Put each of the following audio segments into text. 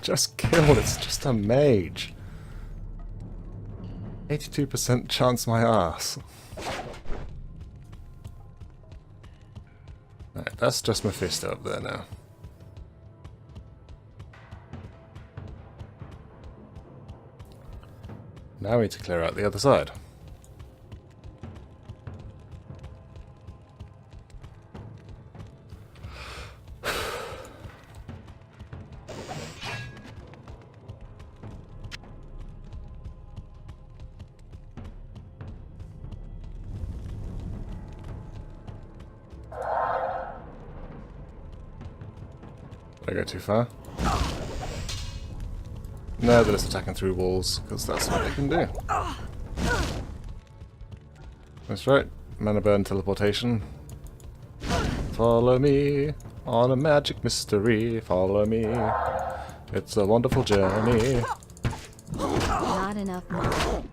Just killed, it's just a mage. 82% chance my ass. Right, that's just Mephisto up there now. Now we need to clear out the other side. Did I go too far? No, they're just attacking through walls, because that's what they can do. That's right. Mana burn teleportation. Follow me on a magic mystery. Follow me. It's a wonderful journey. Not enough money.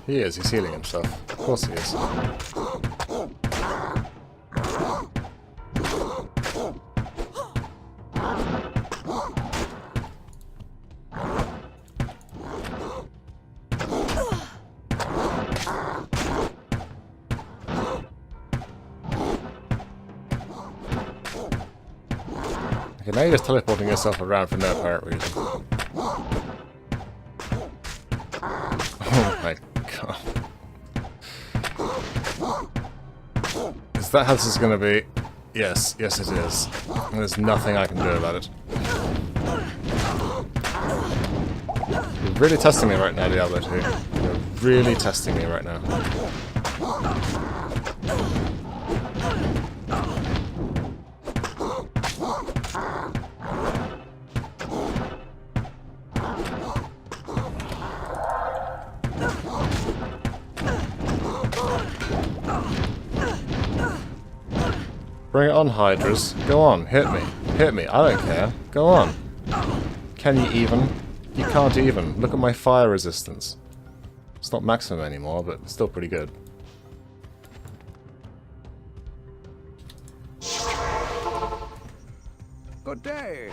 He is, he's healing himself. Of course he is. Okay, now you're just teleporting yourself around for no apparent reason. Oh my god. Is that how this is going to be? Yes, yes it is. And there's nothing I can do about it. You're really testing me right now, Diablo 2. You're really testing me right now. Bring it on, Hydras. Go on, hit me. Hit me, I don't care. Go on. Can you even? You can't even. Look at my fire resistance. It's not maximum anymore, but it's still pretty good. Good day.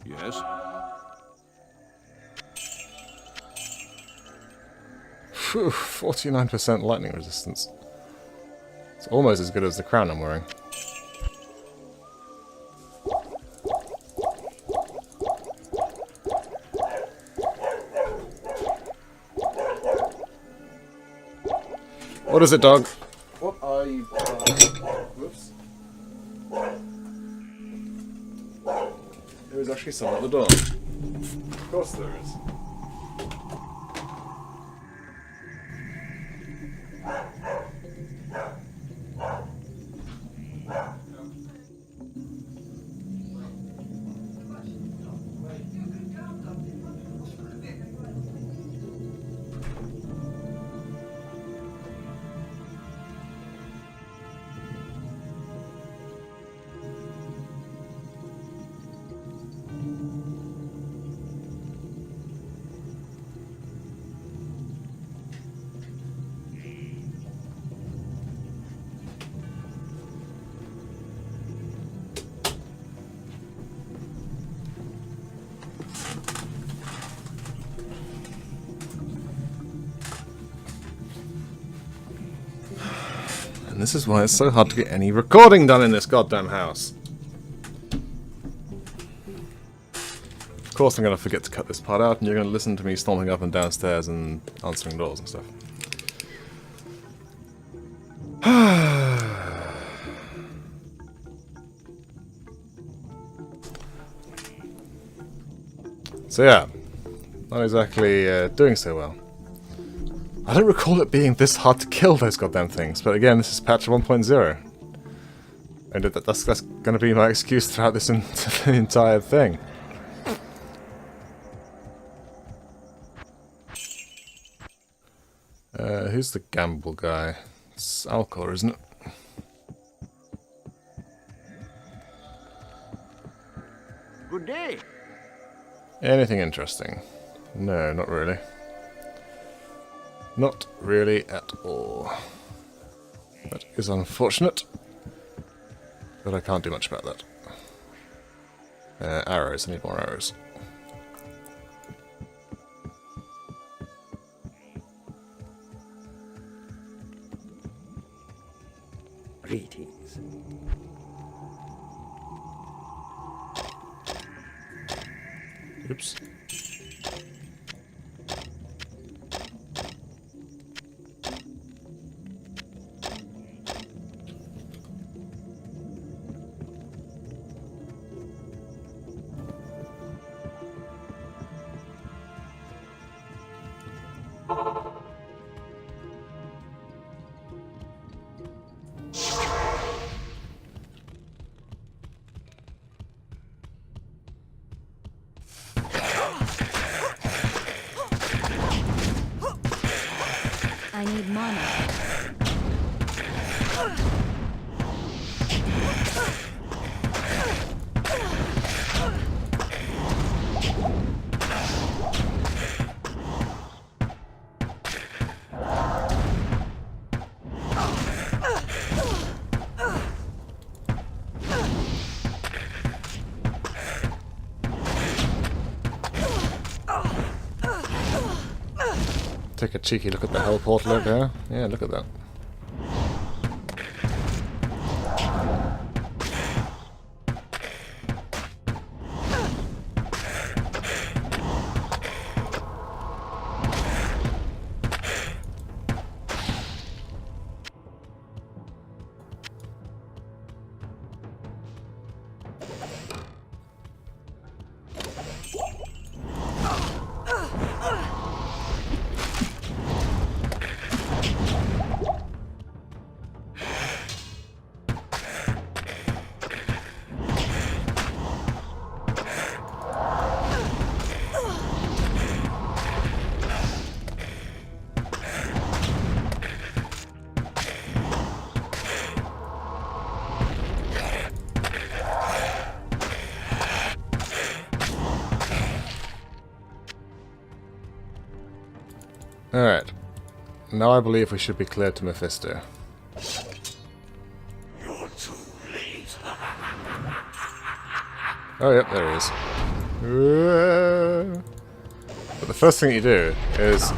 Yes? Phew, 49% lightning resistance. It's almost as good as the crown I'm wearing. What is it, dog? What are you... Whoops. There is actually someone at the door. Of course there is. And this is why it's so hard to get any recording done in this goddamn house. Of course I'm going to forget to cut this part out, and you're going to listen to me stomping up and downstairs and answering doors and stuff. So yeah, not exactly doing so well. I don't recall it being this hard to kill those goddamn things, but again, this is patch 1.0. And that's going to be my excuse throughout this the entire thing. Who's the gamble guy? It's Alcor, isn't it? Good day. Anything interesting? No, not really. Not really at all. That is unfortunate. But I can't do much about that. Arrows, I need more arrows. Greetings. Oops. I need mana. Take a cheeky look at the hell portal over there. Yeah, look at that. Alright. Now I believe we should be cleared to Mephisto. You're too late. Oh, yep, there he is. But the first thing you do is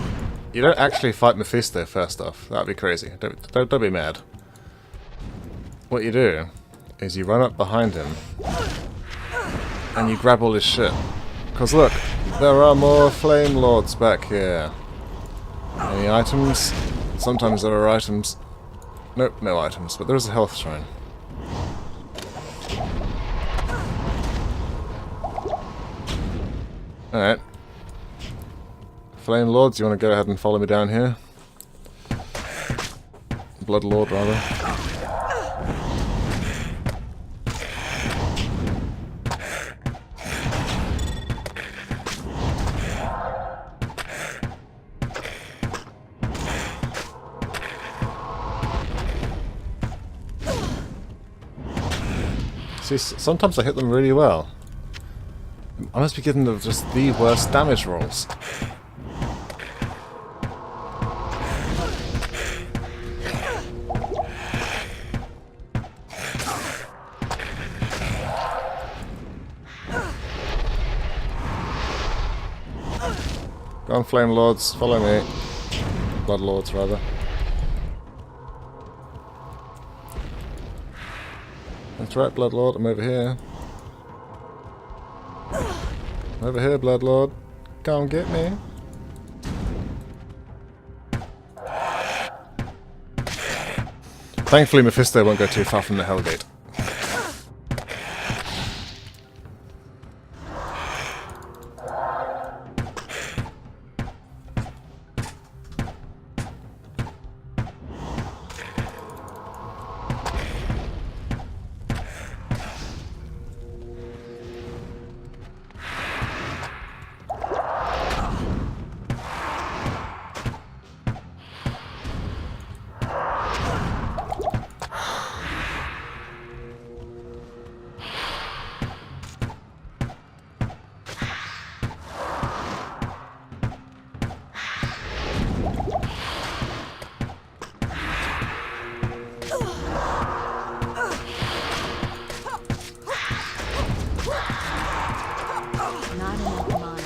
you don't actually fight Mephisto first off. That'd be crazy. Don't be mad. What you do is you run up behind him and you grab all his shit. Because look, there are more Flame Lords back here. Any items? Sometimes there are items. Nope, no items, but there is a health shrine. Alright. Flame Lords, you want to go ahead and follow me down here? Blood Lord, rather. See, sometimes I hit them really well. I must be giving them just the worst damage rolls. Go on, Flame Lords, follow me. Blood Lords, rather. That's right, Blood Lord, I'm over here. I'm over here, Blood Lord. Come get me. Thankfully, Mephisto won't go too far from the Hellgate. Not enough mana.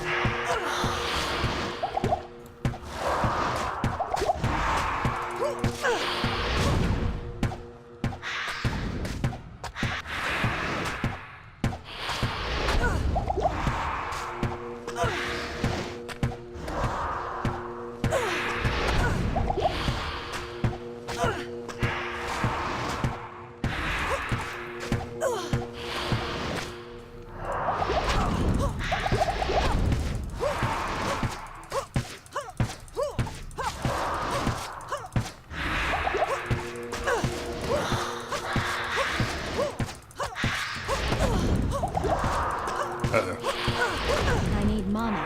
I need mana.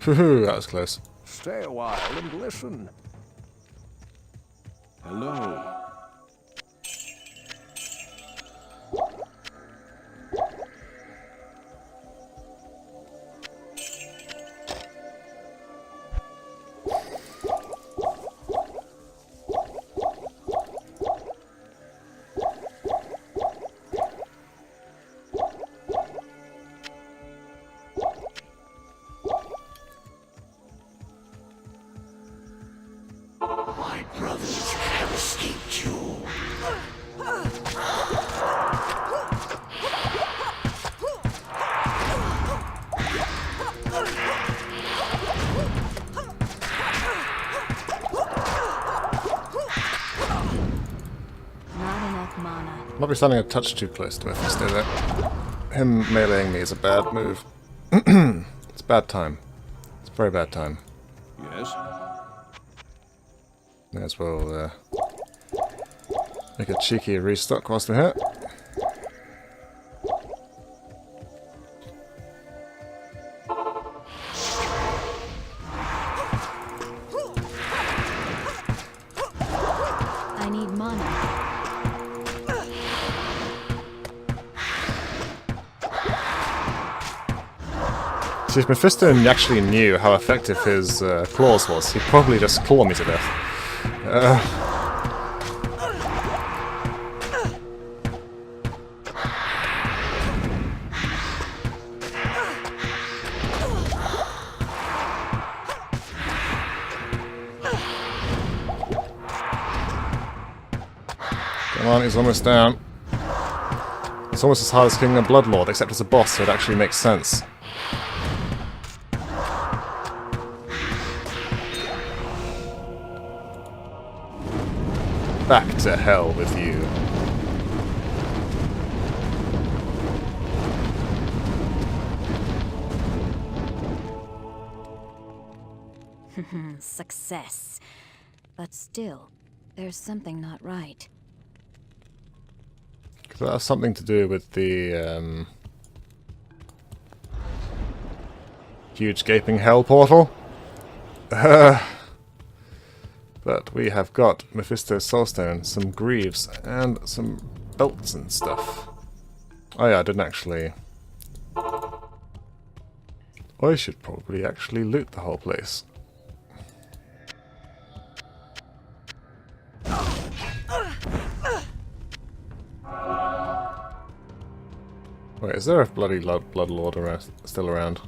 Woohoo, that was close. Stay a while and listen. Hello. My brothers have escaped you. Not enough mana. Might be standing a touch too close to Mephisto there. Him meleeing me is a bad move. It's a bad time. It's a very bad time. Yes? May as well make a cheeky restock whilst we're here. I need mana. See, if Mephisto actually knew how effective his claws was, he'd probably just claw me to death. Come on, he's almost down. It's almost as hard as killing a Bloodlord, except as a boss, so it actually makes sense. Back to hell with you. Success. But still, there's something not right. Because that has something to do with the huge gaping hell portal. But we have got Mephisto's Soulstone, some greaves, and some belts and stuff. Oh yeah, I didn't actually... I should probably actually loot the whole place. Wait, is there a bloody blood lord around, still around?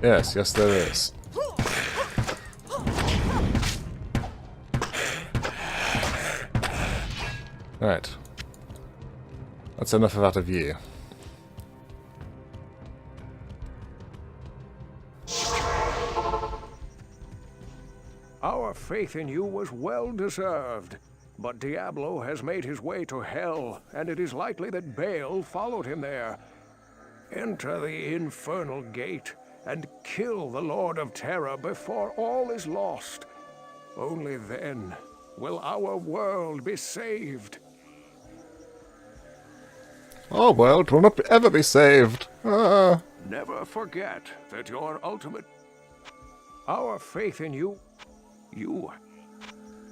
Yes, yes there is. Right. That's enough of that of you. Our faith in you was well deserved. But Diablo has made his way to hell, and it is likely that Baal followed him there. Enter the infernal gate and kill the Lord of Terror before all is lost. Only then will our world be saved. Our world will not ever be saved. Ah. Never forget that your ultimate... Our faith in you...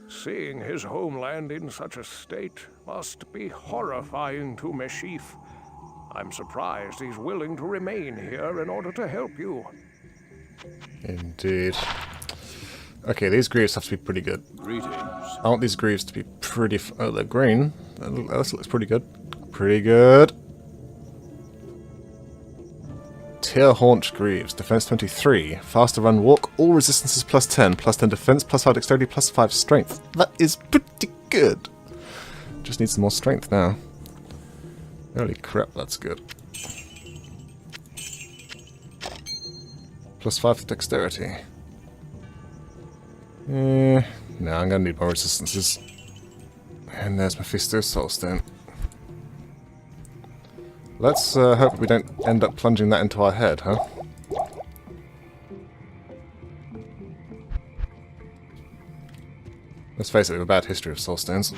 Seeing his homeland in such a state must be horrifying to Meshif. I'm surprised he's willing to remain here in order to help you. Indeed. Okay, these greaves have to be pretty good. Greetings. I want these greaves to be pretty... oh, they're green. This looks pretty good. Pretty good. Tear Haunch Greaves. Defense 23. Faster run walk. All resistances plus 10. Plus 10 defense. Plus 5 dexterity. Plus 5 strength. That is pretty good. Just need some more strength now. Holy crap, that's good. Plus 5 dexterity. No, I'm gonna need more resistances. And there's Mephisto's Soulstone. Let's hope we don't end up plunging that into our head, huh? Let's face it, we have a bad history of Soulstones.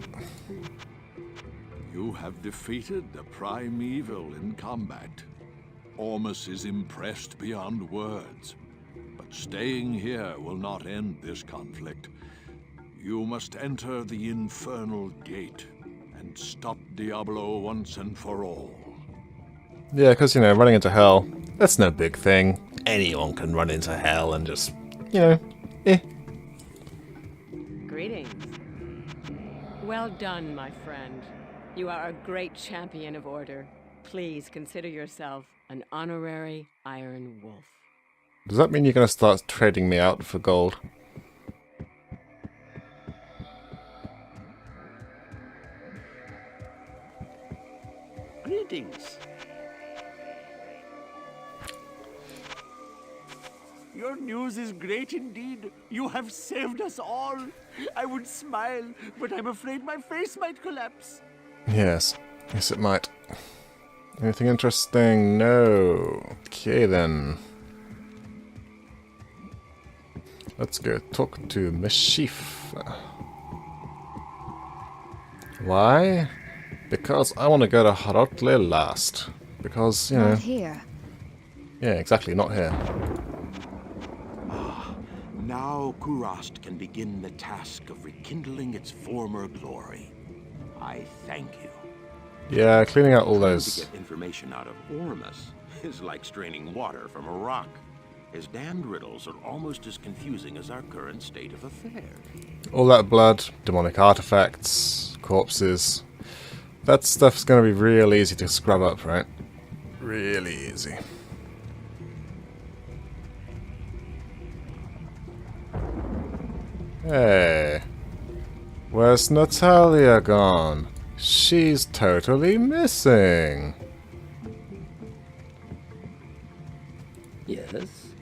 You have defeated the primeval in combat. Ormus is impressed beyond words. But staying here will not end this conflict. You must enter the infernal gate and stop Diablo once and for all. Yeah, because, you know, running into hell, that's no big thing. Anyone can run into hell and just, you know, Greetings. Well done, my friend. You are a great champion of order. Please consider yourself an honorary Iron Wolf. Does that mean you're going to start trading me out for gold? Greetings. Your news is great indeed. You have saved us all. I would smile, but I'm afraid my face might collapse. Yes. Yes, it might. Anything interesting? No. Okay, then. Let's go talk to Meshif. Why? Because I want to go to Harotle last. Because, you know... Not here. Yeah, exactly, not here. Now Kurast can begin the task of rekindling its former glory. I thank you. Yeah, cleaning out all To those... get information out of Ormus is like straining water from a rock. His damned riddles are almost as confusing as our current state of affairs. all that blood, demonic artifacts, corpses... That stuff's gonna be real easy to scrub up, right? Really easy. Hey, where's Natalia gone? She's totally missing. Yes?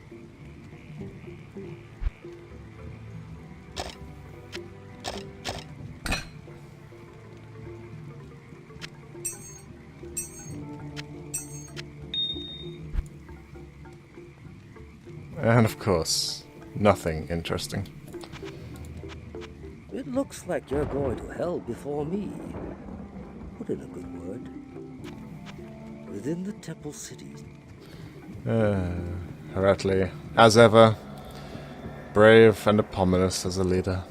And of course, nothing interesting. It looks like you're going to hell before me. Put in a good word. Within the temple city. Haratley, as ever, brave and eponymous as a leader.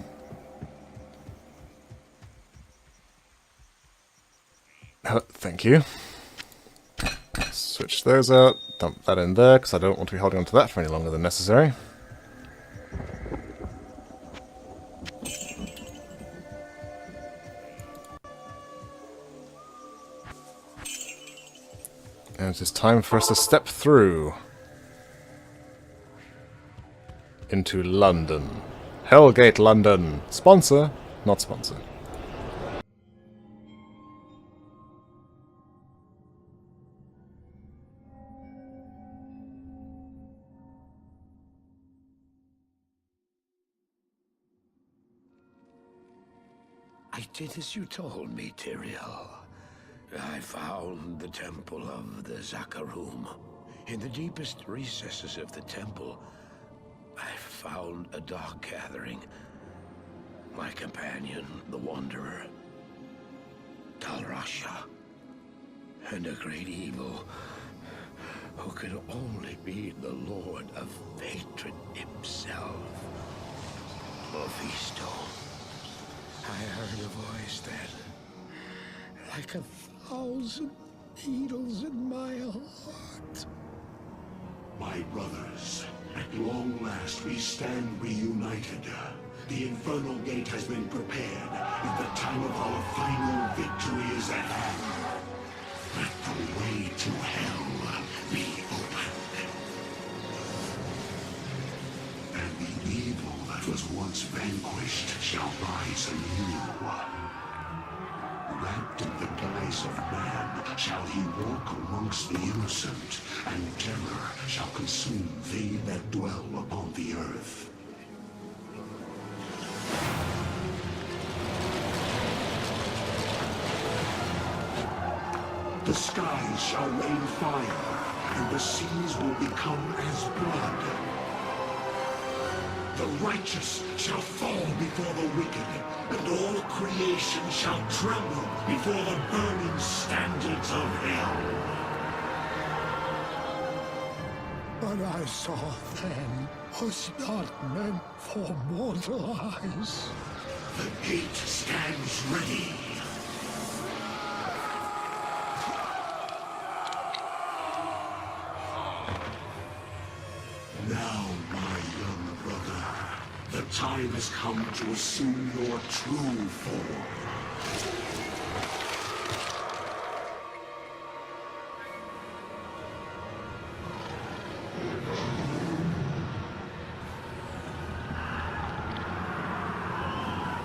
Thank you. Switch those out, dump that in there, because I don't want to be holding on to that for any longer than necessary. And it is time for us to step through into London. Hellgate London. Sponsor, not sponsor. I did as you told me, Tyrael. I found the temple of the Zakarum. In the deepest recesses of the temple, I found a dark gathering. My companion, the Wanderer, Dalrasha, and a great evil who could only be the Lord of Hatred himself, Mephisto. I heard a voice then, like 1,000 needles in my heart. My brothers, at long last we stand reunited. The Infernal Gate has been prepared, and the time of our final victory is at hand. Let the way to hell be opened. And the evil that was once vanquished shall rise anew. Wrapped in the guise of man, shall he walk amongst the innocent, and terror shall consume they that dwell upon the earth. The skies shall rain fire, and the seas will become as blood. The righteous shall fall before the wicked, and all creation shall tremble before the burning standards of hell. What I saw then was not meant for mortal eyes. The gate stands ready. Now, my young brother, the time has come to assume your true form.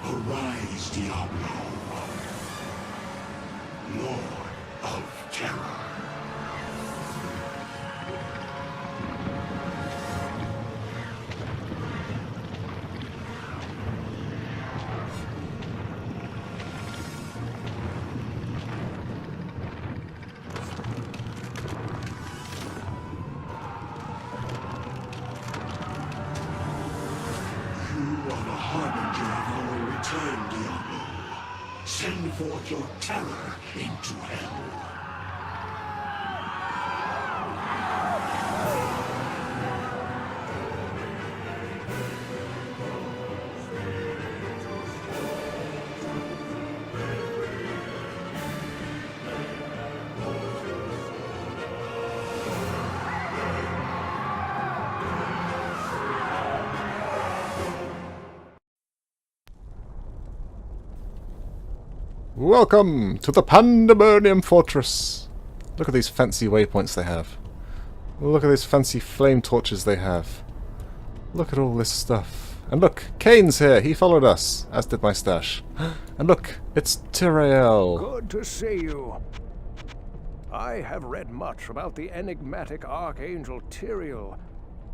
Arise, Diablo, Lord of Terror. Send forth your terror into hell. Welcome to the Pandemonium Fortress. Look at these fancy waypoints they have. Look at these fancy flame torches they have. Look at all this stuff. And look, Kane's here. He followed us, as did my stash. And look, it's Tyrael. Good to see you. I have read much about the enigmatic Archangel Tyrael.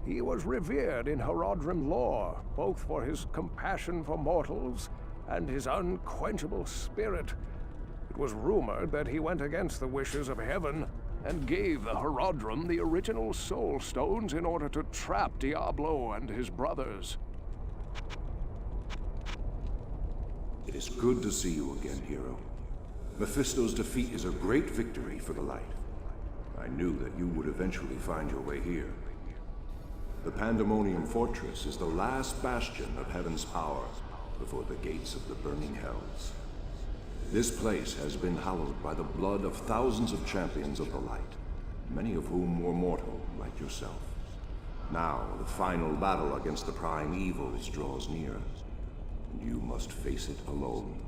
He was revered in Horadrim lore, both for his compassion for mortals and his unquenchable spirit. It was rumored that he went against the wishes of heaven and gave the Herodrum the original Soul Stones in order to trap Diablo and his brothers. It is good to see you again, hero. Mephisto's defeat is a great victory for the light. I knew that you would eventually find your way here. The Pandemonium Fortress is the last bastion of heaven's power before the gates of the burning hells. This place has been hallowed by the blood of thousands of champions of the light, many of whom were mortal, like yourself. Now, the final battle against the prime evils draws near, and you must face it alone.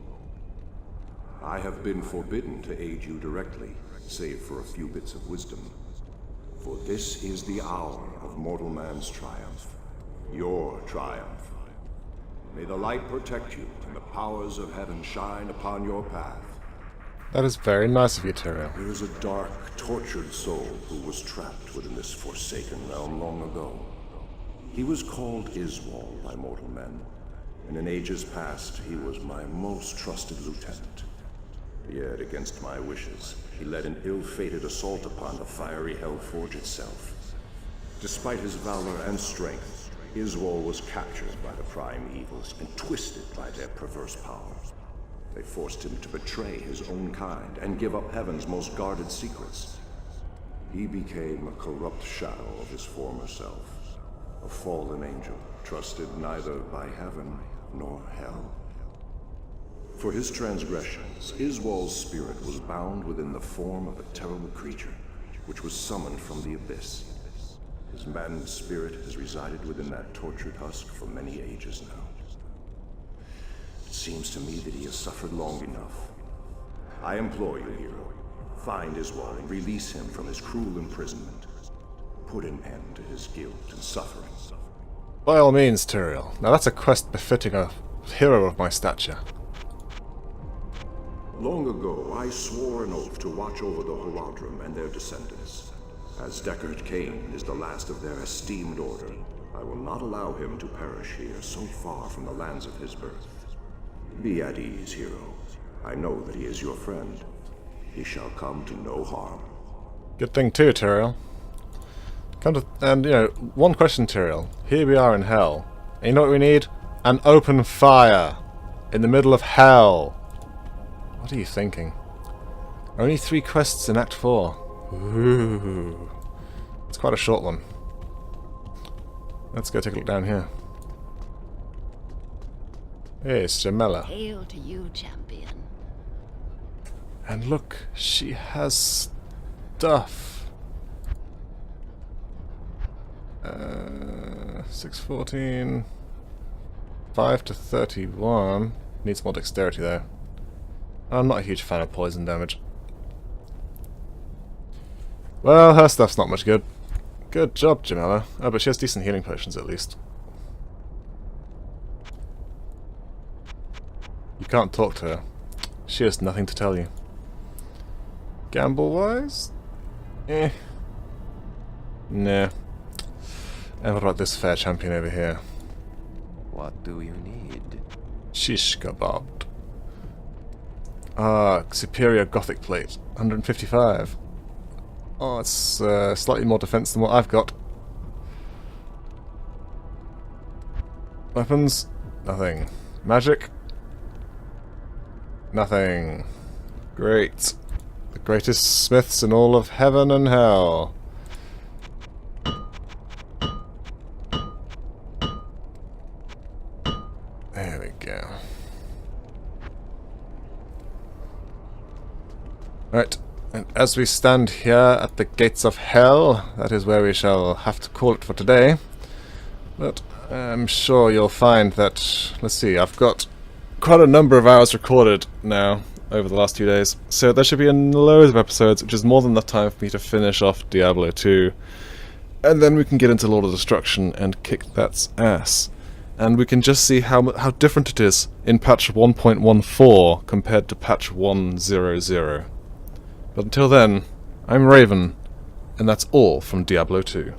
I have been forbidden to aid you directly, save for a few bits of wisdom. For this is the hour of mortal man's triumph. Your triumph. May the light protect you, and the powers of heaven shine upon your path. That is very nice of you, Tyrael. There is a dark, tortured soul who was trapped within this forsaken realm long ago. He was called Iswal by mortal men, and in ages past he was my most trusted lieutenant. Yet, against my wishes, he led an ill-fated assault upon the fiery Hellforge itself. Despite his valor and strength, Iswal was captured by the prime evils and twisted by their perverse power. They forced him to betray his own kind and give up heaven's most guarded secrets. He became a corrupt shadow of his former self, a fallen angel trusted neither by heaven nor hell. For his transgressions, Iswal's spirit was bound within the form of a terrible creature, which was summoned from the abyss. His maddened spirit has resided within that tortured husk for many ages now. It seems to me that he has suffered long enough. I implore you, hero, find Iswal and release him from his cruel imprisonment. Put an end to his guilt and suffering. By all means, Tyrael. Now that's a quest befitting a hero of my stature. Long ago, I swore an oath to watch over the Herodrum and their descendants. As Deckard Cain is the last of their esteemed order, I will not allow him to perish here so far from the lands of his birth. Be at ease, hero. I know that he is your friend. He shall come to no harm. Good thing too, Tyrael. And, you know, one question, Tyrael. Here we are in hell. And you know what we need? An open fire. In the middle of hell. What are you thinking? Only 3 quests in Act 4. Ooh. It's quite a short one. Let's go take a look down here. Hey, it's Jamela. Hail to you, champion. And look, she has stuff. 614. 5 to 31. Needs more dexterity though. I'm not a huge fan of poison damage. Well, her stuff's not much good. Good job, Jamela. Oh, but she has decent healing potions at least. You can't talk to her. She has nothing to tell you. Gamble-wise? Eh. Nah. And what about this fair champion over here? What do you need? Shish kebabbed. Ah, superior gothic plate. 155. Oh, it's slightly more defense than what I've got. Weapons? Nothing. Magic? Nothing. Great. The greatest smiths in all of heaven and hell. There we go. Right. And as we stand here at the gates of hell, that is where we shall have to call it for today. But I'm sure you'll find that, let's see, I've got quite a number of hours recorded now over the last 2 days. So there should be loads of episodes, which is more than enough time for me to finish off Diablo 2. And then we can get into Lord of Destruction and kick that's ass. And we can just see how different it is in patch 1.14 compared to patch 1.00. But until then, I'm Raven, and that's all from Diablo 2.